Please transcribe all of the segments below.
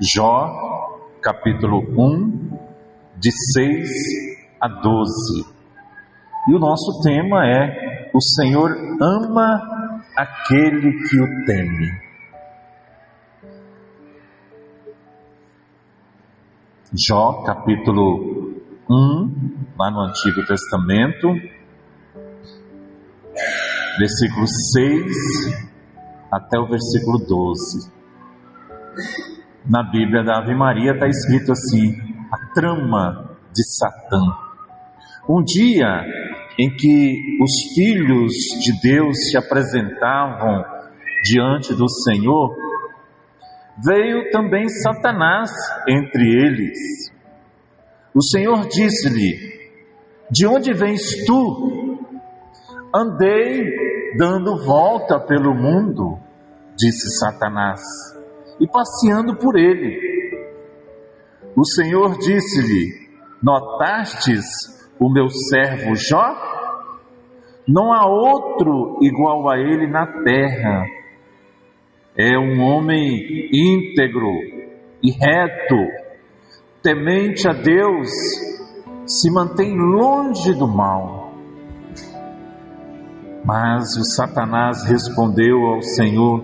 Jó, capítulo 1, de 6 a 12. E o nosso tema é: o Senhor ama aquele que o teme. Jó, capítulo 1, lá no Antigo Testamento, versículo 6 até o versículo 12. Na Bíblia da Ave Maria está escrito assim: a trama de Satã. Um dia em que os filhos de Deus se apresentavam diante do Senhor, veio também Satanás entre eles. O Senhor disse-lhe: de onde vens tu? Andei dando volta pelo mundo, disse Satanás, e passeando por ele. O Senhor disse-lhe: notastes o meu servo Jó? Não há outro igual a ele na terra. É um homem íntegro e reto, temente a Deus, se mantém longe do mal. Mas o Satanás respondeu ao Senhor: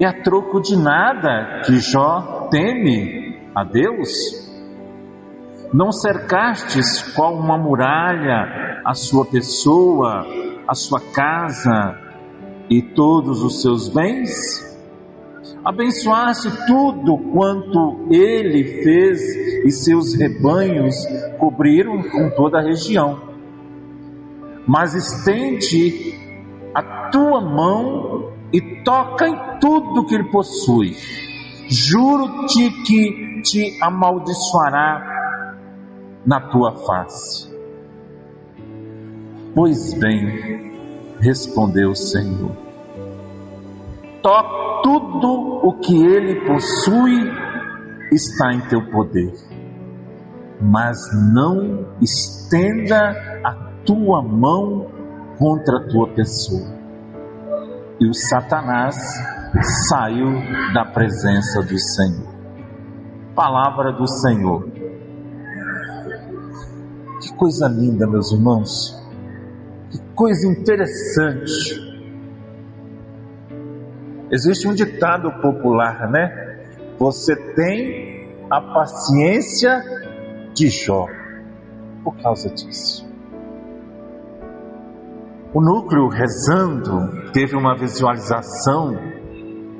é a troco de nada que Jó teme a Deus? Não cercastes qual uma muralha a sua pessoa, a sua casa e todos os seus bens? Abençoaste tudo quanto ele fez, e seus rebanhos cobriram com toda a região. Mas estende a tua mão e toca em tudo que ele possui. Juro-te que te amaldiçoará na tua face. Pois bem, respondeu o Senhor, tudo o que ele possui está em teu poder, mas não estenda a tua mão contra a tua pessoa. E o Satanás saiu da presença do Senhor. Palavra do Senhor. Que coisa linda, meus irmãos. Que coisa interessante. Existe um ditado popular, né? Você tem a paciência de Jó. Por causa disso. O núcleo rezando teve uma visualização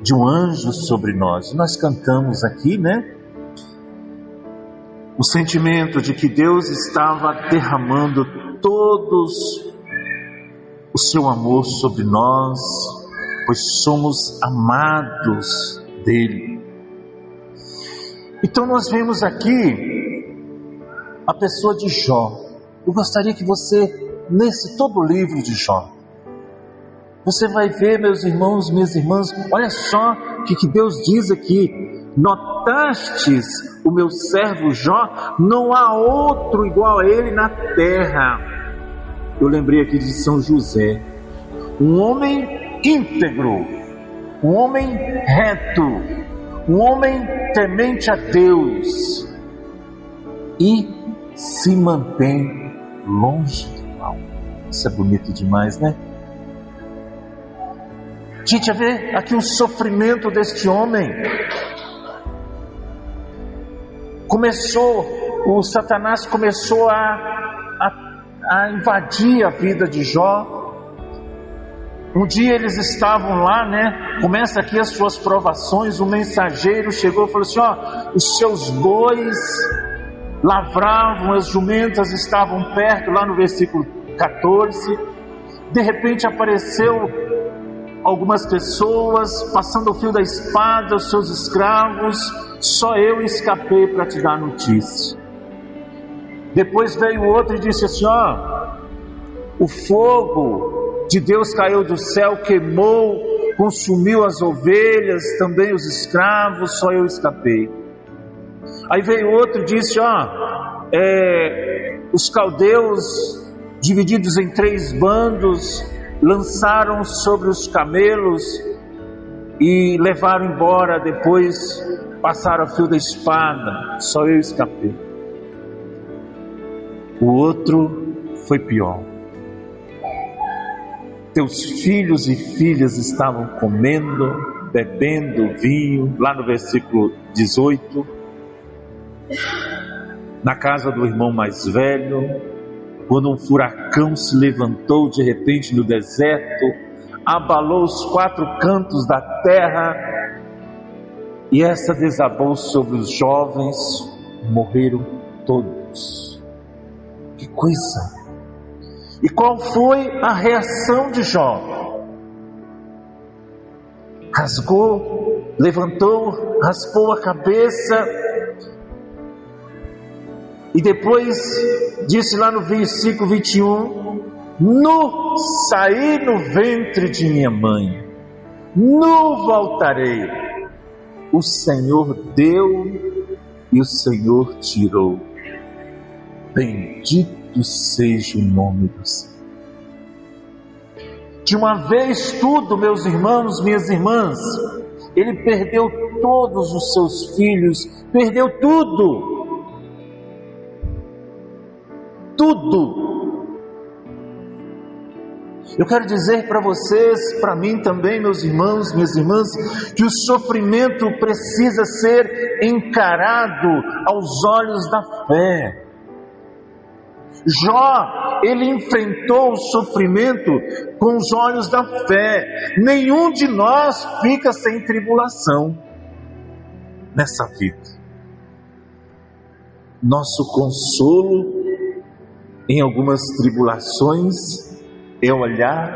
de um anjo sobre nós. Nós cantamos aqui, né? O sentimento de que Deus estava derramando todos o seu amor sobre nós, pois somos amados dele. Então nós vemos aqui a pessoa de Jó. Eu gostaria que você lesse todo o livro de Jó. Você vai ver, meus irmãos, minhas irmãs, olha só o que Deus diz aqui: notastes o meu servo Jó? Não há outro igual a ele na terra. Eu lembrei aqui de São José, um homem íntegro, um homem reto, um homem temente a Deus, e se mantém longe do mal. Isso é bonito demais, né? Gente, a ver aqui o sofrimento deste homem. O Satanás começou a invadir a vida de Jó. Um dia eles estavam lá, né? Começa aqui as suas provações. O mensageiro chegou e falou assim: ó, os seus bois lavravam, as jumentas estavam perto, lá no versículo 14. De repente apareceu algumas pessoas passando o fio da espada, os seus escravos. Só eu escapei para te dar notícia. Depois veio outro e disse assim: ó, o fogo de Deus caiu do céu, queimou, consumiu as ovelhas, também os escravos, só eu escapei. Aí veio outro e disse: ó, os caldeus, divididos em 3 bandos, lançaram sobre os camelos e levaram embora. Depois passaram a fio da espada, só eu escapei. O outro foi pior. Teus filhos e filhas estavam comendo, bebendo vinho, lá no versículo 18, na casa do irmão mais velho, quando um furacão se levantou de repente no deserto, abalou os 4 cantos da terra, e essa desabou sobre os jovens, morreram todos. Que coisa! E qual foi a reação de Jó? Rasgou, levantou, raspou a cabeça, e depois disse lá no versículo 21, nu saí no ventre de minha mãe, nu voltarei, o Senhor deu e o Senhor tirou, bendito seja o nome do Senhor. De uma vez tudo, meus irmãos, minhas irmãs, ele perdeu todos os seus filhos, perdeu tudo, tudo. Eu quero dizer para vocês, para mim também, meus irmãos, minhas irmãs, que o sofrimento precisa ser encarado aos olhos da fé. Jó, ele enfrentou o sofrimento com os olhos da fé. Nenhum de nós fica sem tribulação nessa vida. Nosso consolo em algumas tribulações é olhar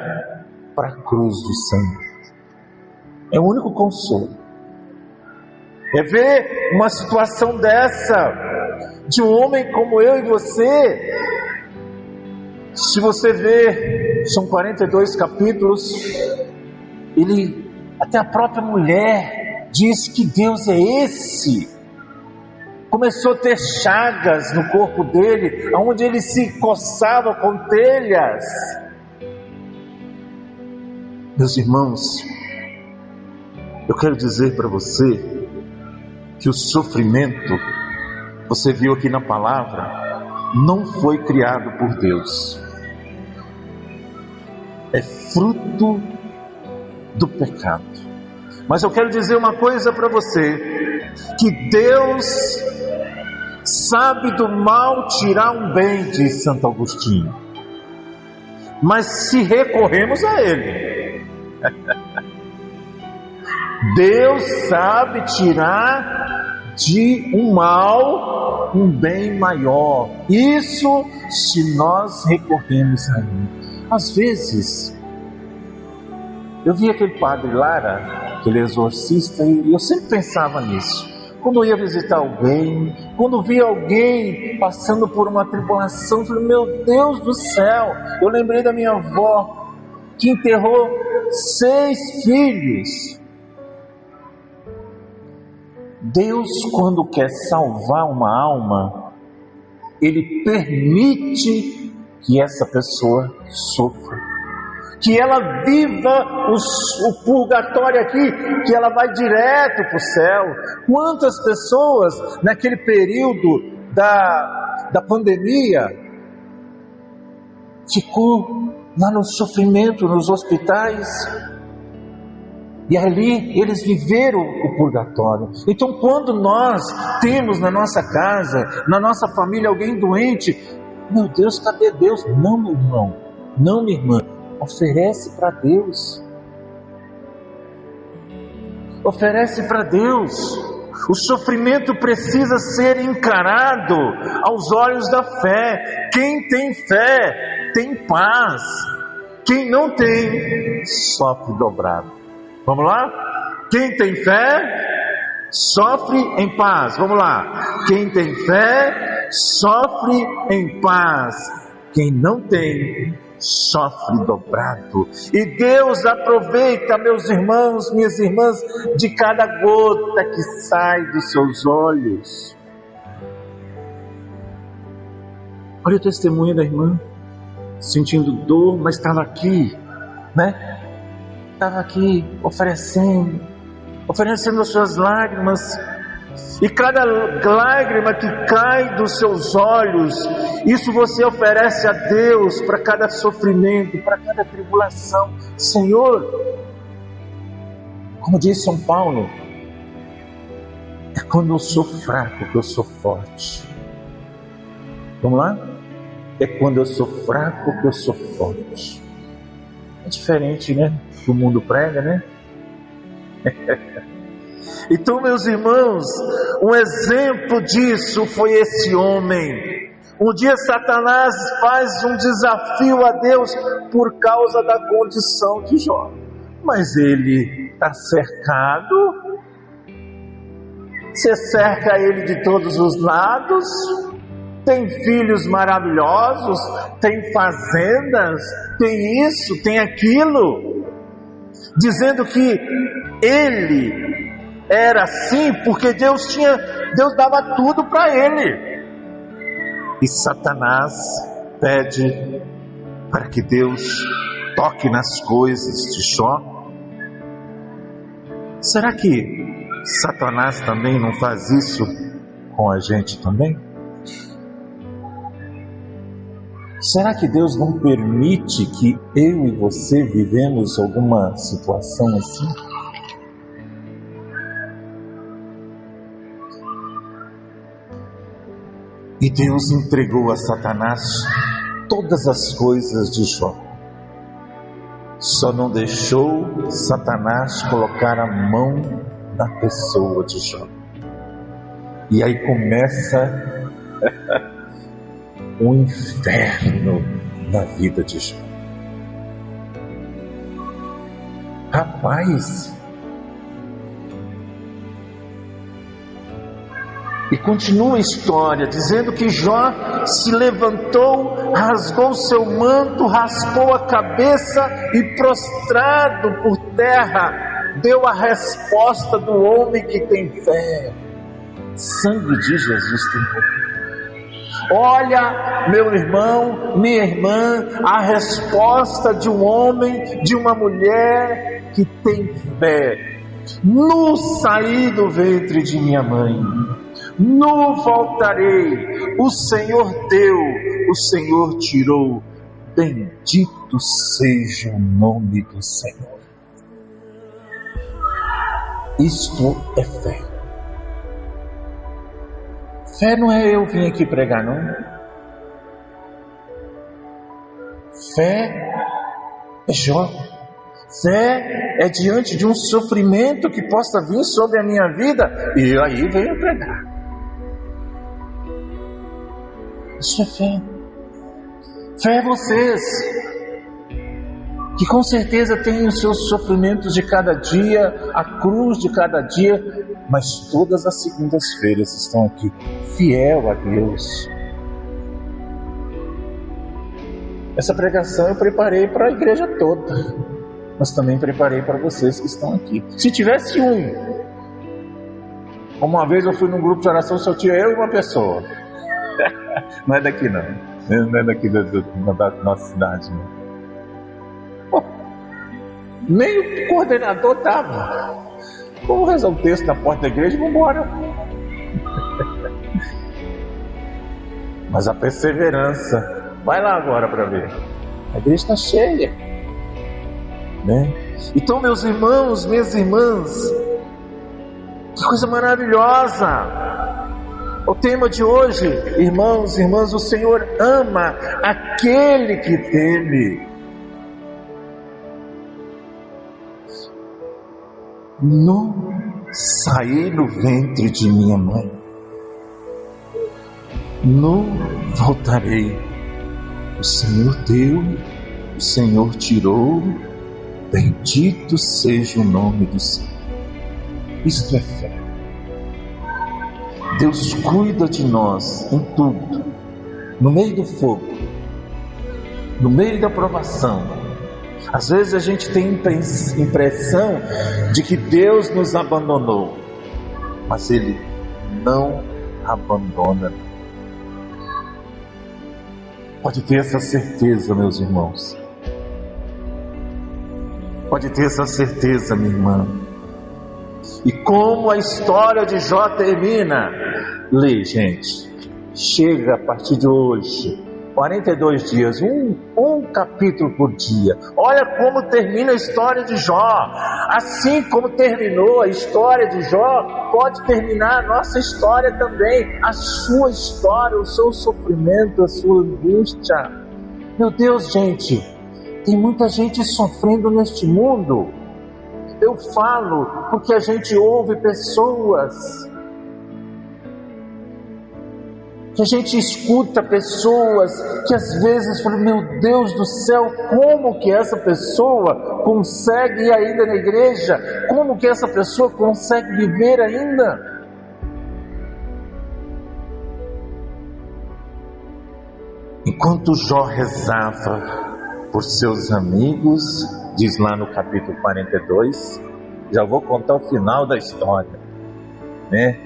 para a cruz do Senhor. É o único consolo. É ver uma situação dessa, de um homem como eu e você. Se você ver, são 42 capítulos, ele, até a própria mulher diz que Deus é esse. Começou a ter chagas no corpo dele, onde ele se coçava com telhas. Meus irmãos, eu quero dizer para você que o sofrimento, você viu aqui na palavra, não foi criado por Deus. É fruto do pecado. Mas eu quero dizer uma coisa para você, que Deus sabe do mal tirar um bem, diz Santo Agostinho, mas se recorremos a Ele, Deus sabe tirar de um mal um bem maior, isso se nós recorremos a Ele. Às vezes, eu vi aquele padre Lara, aquele exorcista, e eu sempre pensava nisso. Quando eu ia visitar alguém, quando via alguém passando por uma tribulação, eu falei, meu Deus do céu, eu lembrei da minha avó, que enterrou 6 filhos. Deus, quando quer salvar uma alma, Ele permite que essa pessoa sofra, que ela viva o purgatório aqui, que ela vai direto para o céu. Quantas pessoas naquele período da pandemia ficou lá no sofrimento, nos hospitais, e ali eles viveram o purgatório. Então, quando nós temos na nossa casa, na nossa família, alguém doente, meu Deus, cadê Deus? Não, meu irmão, não, minha irmã, oferece para Deus. Oferece para Deus. O sofrimento precisa ser encarado aos olhos da fé. Quem tem fé tem paz. Quem não tem, sofre dobrado. Vamos lá? Quem tem fé, sofre em paz. Vamos lá. Quem tem fé, sofre em paz. Quem não tem, sofre dobrado. E Deus aproveita, meus irmãos, minhas irmãs, de cada gota que sai dos seus olhos. Olha o testemunho da irmã, sentindo dor, mas estava aqui, né? Estava aqui oferecendo. oferecendo as suas lágrimas, e cada lágrima que cai dos seus olhos, isso você oferece a Deus para cada sofrimento, para cada tribulação. Senhor, como diz São Paulo, é quando eu sou fraco que eu sou forte. Vamos lá? É quando eu sou fraco que eu sou forte. É diferente, né? Do mundo prega, né? Então, meus irmãos, um exemplo disso foi esse homem. Um dia Satanás faz um desafio a Deus por causa da condição de Jó. Mas ele está cercado, você cerca ele de todos os lados, tem filhos maravilhosos, tem fazendas, tem isso, tem aquilo, dizendo que ele era assim porque Deus dava tudo para ele. E Satanás pede para que Deus toque nas coisas de Jó. Será que Satanás também não faz isso com a gente também? Será que Deus não permite que eu e você vivemos alguma situação assim? E Deus entregou a Satanás todas as coisas de Jó. Só não deixou Satanás colocar a mão na pessoa de Jó. E aí começa o inferno na vida de Jó. Rapaz, e continua a história dizendo que Jó se levantou, rasgou seu manto, raspou a cabeça e, prostrado por terra, deu a resposta do homem que tem fé: sangue de Jesus tem poder. Olha, meu irmão, minha irmã, a resposta de um homem, de uma mulher que tem fé. Nu saí do ventre de minha mãe, nu voltarei. O Senhor deu, o Senhor tirou. Bendito seja o nome do Senhor. Isto é fé. Fé não é eu vir aqui pregar, não. Fé é Jó. Fé é diante de um sofrimento que possa vir sobre a minha vida, e aí venho pregar. Isso é fé. Fé é vocês, que com certeza têm os seus sofrimentos de cada dia, a cruz de cada dia, mas todas as segundas-feiras estão aqui, fiel a Deus. Essa pregação eu preparei para a igreja toda, mas também preparei para vocês que estão aqui. Se tivesse como uma vez eu fui num grupo de oração, só tinha eu e uma pessoa. Não é daqui não, não é daqui da nossa cidade não. Nem o coordenador estava. Vamos rezar um texto na porta da igreja e vamos embora. Mas a perseverança, vai lá agora para ver. A igreja está cheia, né? Então, meus irmãos, minhas irmãs, que coisa maravilhosa. O tema de hoje, irmãos e irmãs, o Senhor ama aquele que teme. Nu saí do ventre de minha mãe, nu voltarei. O Senhor deu, o Senhor tirou. Bendito seja o nome do Senhor. Isto é fé. Deus cuida de nós em tudo, no meio do fogo, no meio da provação. Às vezes a gente tem impressão de que Deus nos abandonou, mas Ele não abandona. Pode ter essa certeza, meus irmãos. Pode ter essa certeza, minha irmã. E como a história de Jó termina? Lê, gente. Chega a partir de hoje, 42 dias, um capítulo por dia. Olha como termina a história de Jó. Assim como terminou a história de Jó, pode terminar a nossa história também. A sua história, o seu sofrimento, a sua angústia. Meu Deus, gente, tem muita gente sofrendo neste mundo. Eu falo porque a gente ouve pessoas, que a gente escuta pessoas que às vezes falam: meu Deus do céu, como que essa pessoa consegue ir ainda na igreja? Como que essa pessoa consegue viver ainda? Enquanto Jó rezava por seus amigos, diz lá no capítulo 42, já vou contar o final da história, né?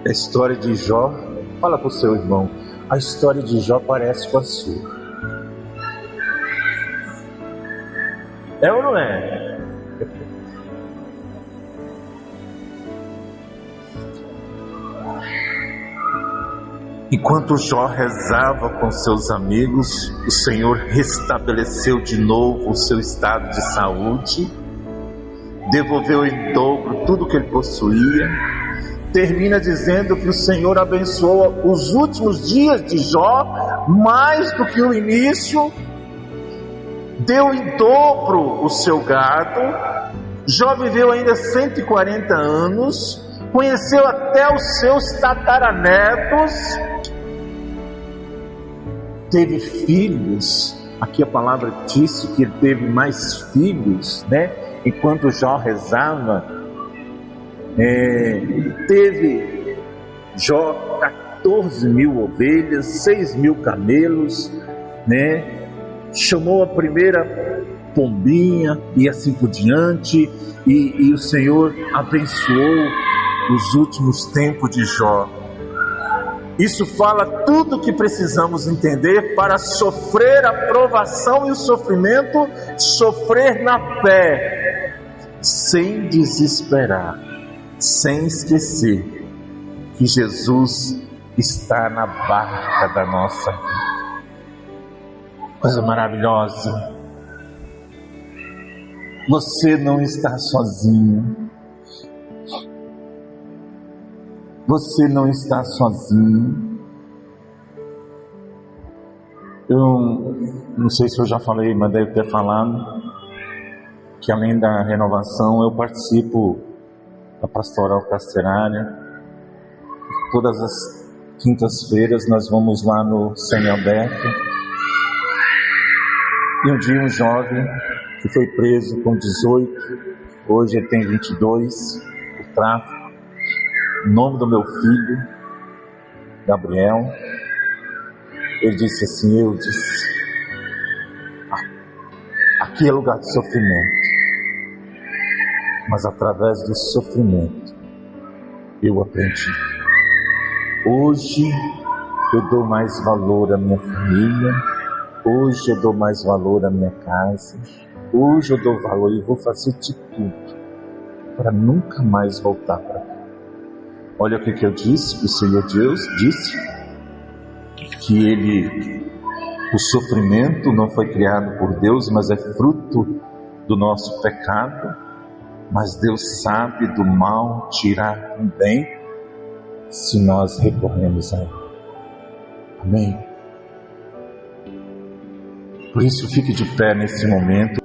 A história de Jó, fala para o seu irmão, a história de Jó parece com a sua. É ou não é? Enquanto Jó rezava com seus amigos, o Senhor restabeleceu de novo o seu estado de saúde, devolveu em dobro tudo que ele possuía. Termina dizendo que o Senhor abençoou os últimos dias de Jó mais do que o início, deu em dobro o seu gado. Jó viveu ainda 140 anos, conheceu até os seus tataranetos, teve filhos. Aqui a palavra disse que ele teve mais filhos, né? Enquanto Jó rezava, teve Jó 14 mil ovelhas, 6 mil camelos, né? Chamou a primeira pombinha e assim por diante, e o Senhor abençoou os últimos tempos de Jó. Isso fala tudo o que precisamos entender para sofrer a provação e o sofrimento, sofrer na fé, sem desesperar, sem esquecer que Jesus está na barca da nossa vida. Coisa maravilhosa. Você não está sozinho. Você não está sozinho. Eu não sei se eu já falei, mas devo ter falado que além da renovação eu participo da Pastoral Carcerária. Todas as quintas-feiras nós vamos lá no semiaberto. E um dia um jovem que foi preso com 18, hoje ele tem 22, por tráfico. O nome do meu filho, Gabriel, ele disse assim: eu disse, aqui é lugar de sofrimento, mas através do sofrimento eu aprendi. Hoje eu dou mais valor à minha família, hoje eu dou mais valor à minha casa, hoje eu dou valor e vou fazer de tudo para nunca mais voltar para cá. Olha o que eu disse, o Senhor Deus disse que o sofrimento não foi criado por Deus, mas é fruto do nosso pecado, mas Deus sabe do mal tirar um bem, se nós recorremos a Ele. Amém? Por isso fique de pé nesse momento.